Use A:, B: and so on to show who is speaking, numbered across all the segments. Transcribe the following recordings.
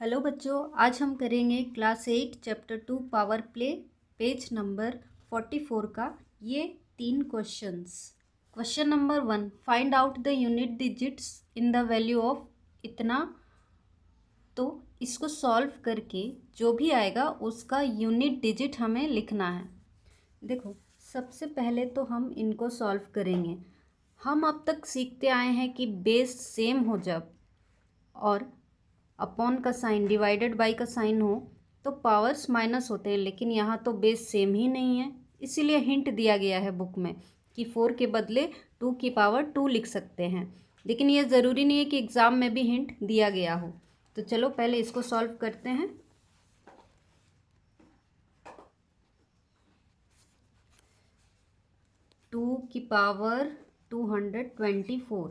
A: Hello बच्चों, आज हम करेंगे class 8 chapter 2 power play page number 44 का ये 3 questions. Question number 1, find out the unit digits in the value of इतना। तो इसको सॉल्व करके जो भी आएगा उसका यूनिट डिजिट हमें लिखना है। देखो, सबसे पहले तो हम इनको सॉल्व करेंगे। हम अब तक सीखते आए हैं कि बेस सेम हो जब और अपॉन का साइन डिवाइडेड बाई का साइन हो तो पावर्स माइनस होते हैं, लेकिन यहाँ तो बेस सेम ही नहीं है, इसीलिए हिंट दिया गया है बुक में कि 4 के बदले 2 की पावर 2 लिख सकते हैं। लेकिन ये ज़रूरी नहीं है कि एग्ज़ाम में भी हिंट दिया गया हो। तो चलो पहले इसको सॉल्व करते हैं। टू की पावर 224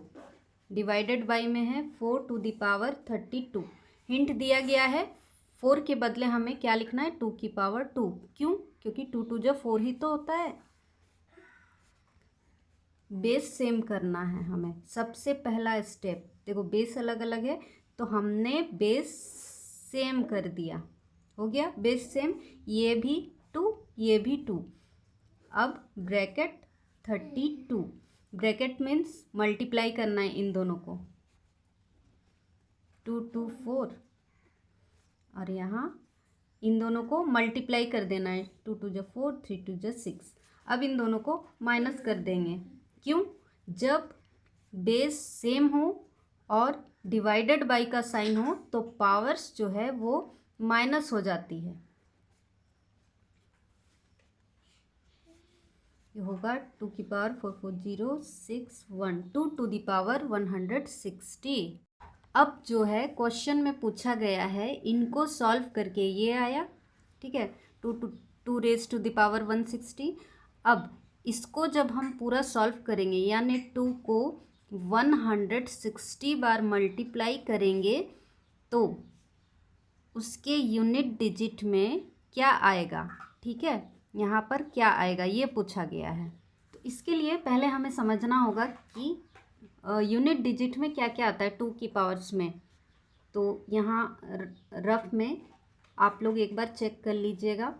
A: डिवाइडेड बाई में है 4 टू द पावर 32। हिंट दिया गया है 4 के बदले हमें क्या लिखना है, 2 की पावर 2। क्यों? क्योंकि 2 2 जब 4 ही तो होता है। बेस सेम करना है हमें। सबसे पहला स्टेप देखो, बेस अलग अलग है तो हमने बेस सेम कर दिया। हो गया बेस सेम, ये भी 2 ये भी 2। अब ब्रैकेट 32, ब्रैकेट मीन्स मल्टीप्लाई करना है इन दोनों को। 2 2 4 और यहाँ इन दोनों को मल्टीप्लाई कर देना है। 2 2 जा 4 3 2 जा 6। अब इन दोनों को माइनस कर देंगे। क्यों? जब बेस सेम हो और डिवाइडेड बाई का साइन हो तो पावर्स जो है वो माइनस हो जाती है। ये होगा 2 की पावर 4 4 0 6 1 2 टू दी पावर 160। अब जो है क्वेश्चन में पूछा गया है, इनको सॉल्व करके ये आया, ठीक है, 2 रेज टू द पावर 160। अब इसको जब हम पूरा सॉल्व करेंगे यानी 2 को 160 बार मल्टीप्लाई करेंगे तो उसके यूनिट डिजिट में क्या आएगा, ठीक है, यहाँ पर क्या आएगा ये पूछा गया है। तो इसके लिए पहले हमें समझना होगा कि यूनिट डिजिट में क्या क्या आता है 2 की पावर्स में। तो यहाँ रफ में आप लोग एक बार चेक कर लीजिएगा।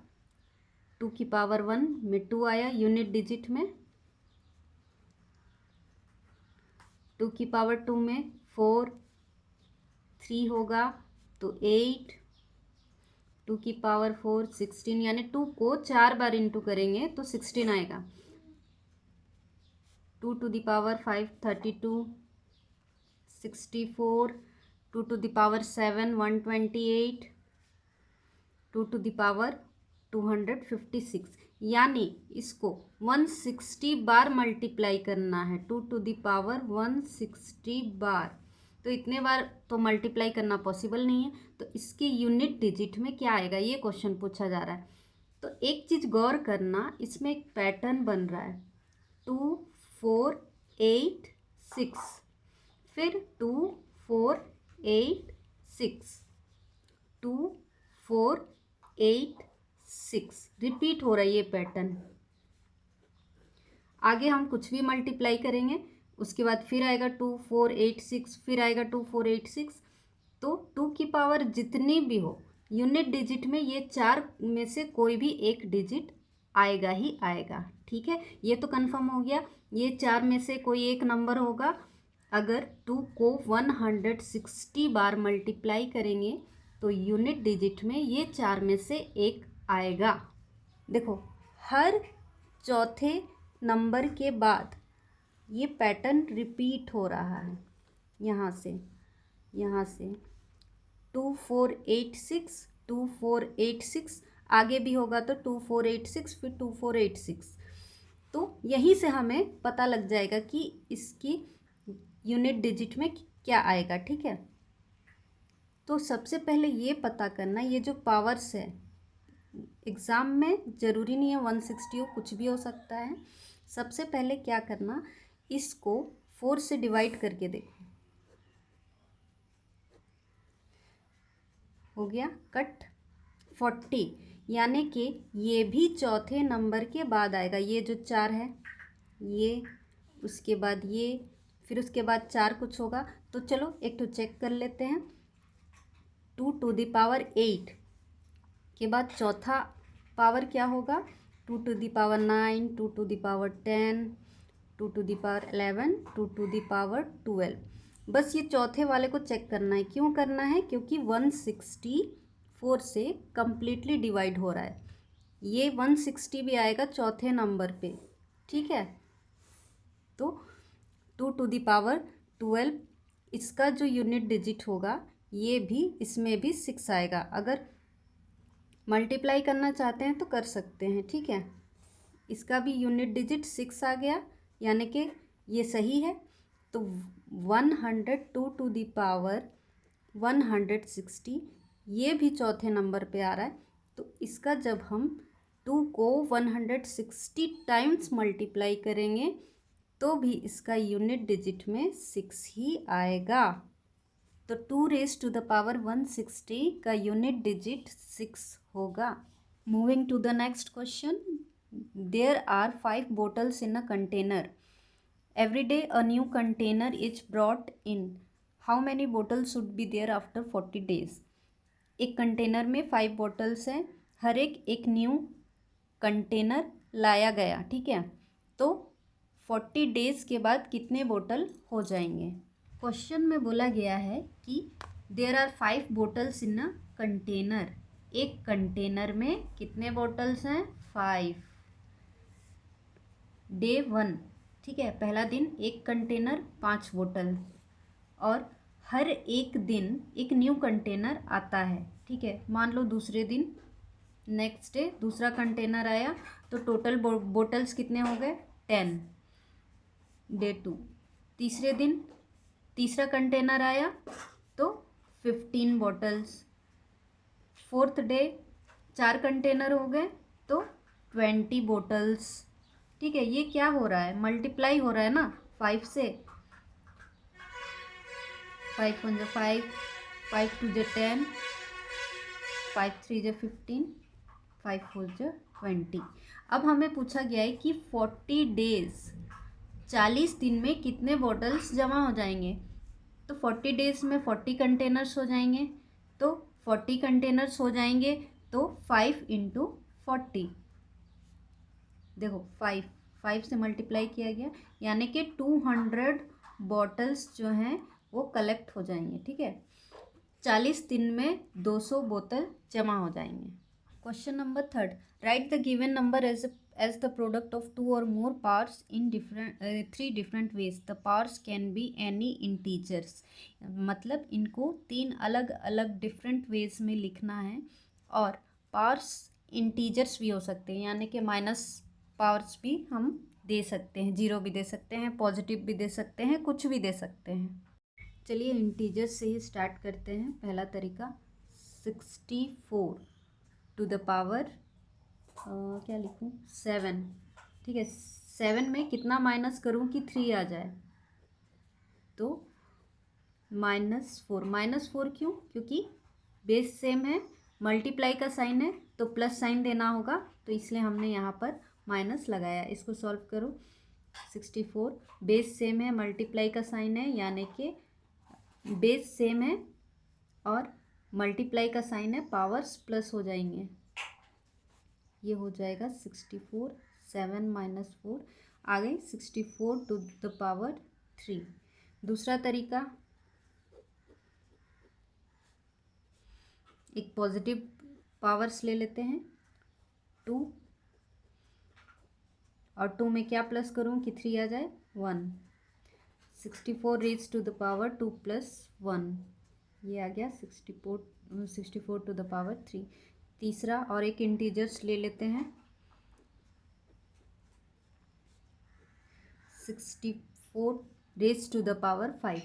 A: 2 की पावर 1 में 2 आया यूनिट डिजिट में, 2 की पावर 2 में 4 3 होगा तो 8, 2 की पावर 4 16, यानी 2 को 4 बार इंटू करेंगे तो 16 आएगा। 2 to the power 5 32 64, 2 to the power 7 128, 2 to the power 256, यानी इसको 160 बार मल्टीप्लाई करना है। 2 टू द पावर 160 बार, तो इतने बार तो मल्टीप्लाई करना पॉसिबल नहीं है। तो इसके यूनिट डिजिट में क्या आएगा ये क्वेश्चन पूछा जा रहा है। तो एक चीज़ गौर करना, इसमें एक पैटर्न बन रहा है 2 4 8 6, फिर 2 4 8 6, 2 4 8 6, रिपीट हो रहा है ये पैटर्न। आगे हम कुछ भी मल्टीप्लाई करेंगे उसके बाद फिर आएगा 2 4 8 6, फिर आएगा 2 4 8 6। तो 2 की पावर जितनी भी हो यूनिट डिजिट में ये 4 में से कोई भी एक डिजिट आएगा ही आएगा, ठीक है। ये तो कंफर्म हो गया, ये 4 में से कोई एक नंबर होगा। अगर 2 को 160 बार मल्टीप्लाई करेंगे तो यूनिट डिजिट में ये 4 में से एक आएगा। देखो, हर चौथे नंबर के बाद ये पैटर्न रिपीट हो रहा है। यहाँ से 2 4 8 6 2 4 8 6, आगे भी होगा तो 2 4 8 6 फिर 2 4 8 6। तो यहीं से हमें पता लग जाएगा कि इसकी यूनिट डिजिट में क्या आएगा, ठीक है। तो सबसे पहले ये पता करना, ये जो पावर्स है एग्ज़ाम में ज़रूरी नहीं है 160 हो, कुछ भी हो सकता है। सबसे पहले क्या करना, इसको 4 से डिवाइड करके देखो, हो गया कट 40, यानी कि ये भी चौथे नंबर के बाद आएगा। ये जो 4 है ये, उसके बाद ये, फिर उसके बाद 4 कुछ होगा। तो चलो एक तो चेक कर लेते हैं। 2⁸ के बाद चौथा पावर क्या होगा, 2⁹, 2⁻10, 2⁻11, 2⁻12। बस ये चौथे वाले को चेक करना है। क्यों करना है? क्योंकि 164 से कम्प्लीटली डिवाइड हो रहा है। ये 160 भी आएगा चौथे नंबर पे, ठीक है। तो 2⁻12 इसका जो यूनिट डिजिट होगा ये भी, इसमें भी 6 आएगा। अगर मल्टीप्लाई करना चाहते हैं तो कर सकते हैं, ठीक है। इसका भी यूनिट डिजिट 6 आ गया, यानी कि ये सही है। तो 102⁻160 ये भी चौथे नंबर पे आ रहा है। तो इसका जब हम 2 को 160 टाइम्स मल्टीप्लाई करेंगे तो भी इसका यूनिट डिजिट में 6 ही आएगा। तो 2⁻160 का यूनिट डिजिट 6 होगा। Moving to the next question. There are 5 bottles in a container. Every day a new container is brought in. How many bottles should be there after 40 days? एक container में 5 bottles हैं, हर एक new container लाया गया, ठीक है। तो 40 days के बाद कितने बोतल हो जाएंगे? क्वेश्चन में बोला गया है कि there are 5 bottles in a container. एक कंटेनर में कितने बोतल्स हैं? 5। डे 1, ठीक है, पहला दिन एक कंटेनर 5 बोतल, और हर एक दिन एक न्यू कंटेनर आता है, ठीक है। मान लो दूसरे दिन, नेक्स्ट डे दूसरा कंटेनर आया, तो टोटल बोतल्स कितने हो गए? 10। डे 2, तीसरे दिन तीसरा कंटेनर आया तो 15 बोतल्स। फोर्थ डे 4 कंटेनर हो गए तो 20 बोतल्स, ठीक है। ये क्या हो रहा है? मल्टीप्लाई हो रहा है ना 5 से। 5 1 5, 5 2 10, 5 3 15, 5 4 20। अब हमें पूछा गया है कि 40 डेज़ 40 दिन में कितने बॉटल्स जमा हो जाएंगे। तो 40 डेज़ में 40 कंटेनर्स हो जाएंगे। तो 40 कंटेनर्स हो जाएंगे तो 5 × 40, देखो 5 से मल्टीप्लाई किया गया, यानी कि 200 बॉटल्स जो हैं वो कलेक्ट हो जाएंगे, ठीक है। 40 दिन में 200 बोतल जमा हो जाएंगे। Question number 3, right the given number as the product of 2 or more parts in 3 different ways. The parts can be any integers. मतलब इनको 3 अलग अलग डिफरेंट वेज में लिखना है, और पार्ट्स इंटीजर्स भी हो सकते हैं, यानी कि माइनस पावर्स भी हम दे सकते हैं, 0 भी दे सकते हैं, पॉजिटिव भी दे सकते हैं, कुछ भी दे सकते हैं। चलिए इंटीजर्स से ही स्टार्ट करते हैं। पहला तरीका 64 टू द पावर क्या लिखूँ? 7, ठीक है। 7 में कितना माइनस करूँ कि 3 आ जाए? तो -4 क्यों? क्योंकि बेस सेम है, मल्टीप्लाई का साइन है तो प्लस साइन देना होगा, तो इसलिए हमने यहाँ पर माइनस लगाया। इसको सॉल्व करो। 64 बेस सेम है, मल्टीप्लाई का साइन है, यानी कि बेस सेम है और मल्टीप्लाई का साइन है, पावर्स प्लस हो जाएंगे। ये हो जाएगा 64, 7 - 4 आ गई 64 टू द पावर 3। दूसरा तरीका, एक पॉजिटिव पावर्स ले लेते हैं, 2, और 2 में क्या प्लस करूं कि 3 आ जाए? 1। 64 रेज़ टू द पावर 2 + 1, ये आ गया 64 टू द पावर 3। तीसरा और एक इंटीजर्स ले लेते हैं, 64 रेज़ टू द पावर 5।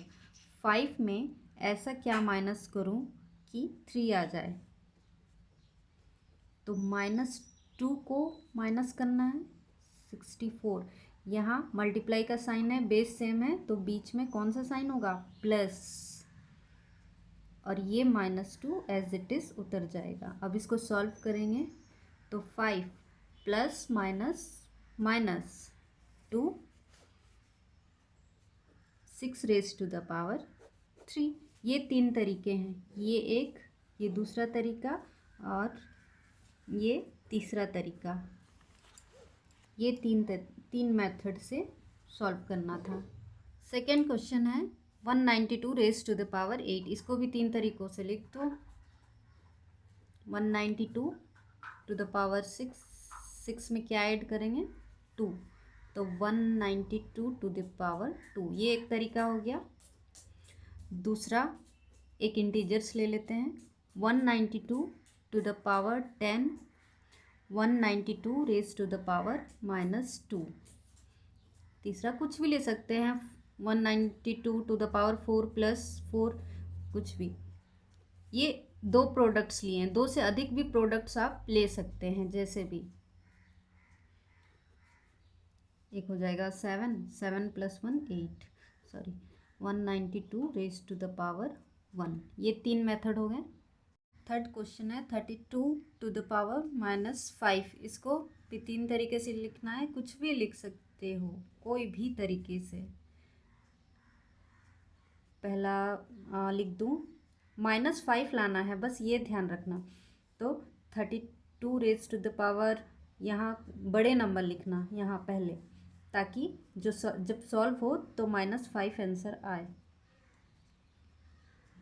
A: 5 में ऐसा क्या माइनस करूं कि 3 आ जाए? तो -2 को माइनस करना है। 64 यहाँ मल्टीप्लाई का साइन है, बेस सेम है, तो बीच में कौन सा साइन होगा? प्लस, और ये -2 एज इट इज़ उतर जाएगा। अब इसको सॉल्व करेंगे तो 5 plus minus 2, 6 raise to the power 3। ये 3 तरीके हैं, ये एक ये दूसरा तरीका और ये तीसरा तरीका। ये तीन मेथड से सॉल्व करना था। सेकेंड क्वेश्चन है 192 रेज टू द पावर 8। इसको भी तीन तरीक़ों से लिख दो। 192 टू द पावर 6 में क्या ऐड करेंगे 2, तो 192 टू द पावर 2, ये एक तरीका हो गया। दूसरा एक इंटीजर्स ले लेते हैं 192 to the power 10, 192 raise to the power -2। तीसरा कुछ भी ले सकते हैं 192 टू द पावर 4 + 4, कुछ भी। ये दो प्रोडक्ट्स लिए हैं, दो से अधिक भी प्रोडक्ट्स आप ले सकते हैं, जैसे भी। एक हो जाएगा 7 + 1 8, sorry 192 raise to the power 1। ये तीन मेथड हो गए। थर्ड क्वेश्चन है 32 टू द पावर -5। इसको भी तीन तरीके से लिखना है, कुछ भी लिख सकते हो कोई भी तरीके से। पहला लिख दूँ, -5 लाना है, बस ये ध्यान रखना। तो 32 रेज टू द पावर, यहाँ बड़े नंबर लिखना यहाँ पहले, ताकि जब सॉल्व हो तो -5 आंसर आए।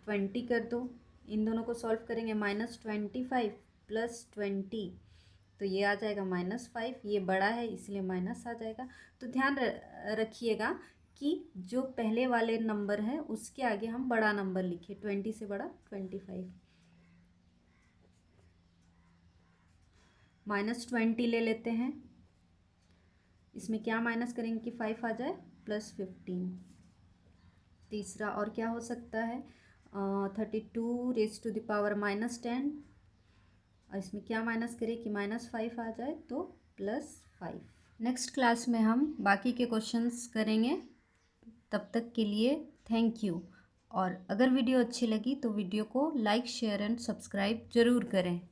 A: 20 कर दो, इन दोनों को सॉल्व करेंगे -25 + 20, तो ये आ जाएगा -5। ये बड़ा है इसलिए माइनस आ जाएगा। तो ध्यान रखिएगा कि जो पहले वाले नंबर है उसके आगे हम बड़ा नंबर लिखें, 20 से बड़ा 25। -20 ले लेते हैं, इसमें क्या माइनस करेंगे कि 5 आ जाए, +15। तीसरा और क्या हो सकता है 32 रेज टू द पावर -10, और इसमें क्या माइनस करें कि -5 आ जाए, तो +5। नेक्स्ट क्लास में हम बाकी के क्वेश्चंस करेंगे। तब तक के लिए थैंक यू। और अगर वीडियो अच्छी लगी तो वीडियो को लाइक, शेयर एंड सब्सक्राइब ज़रूर करें।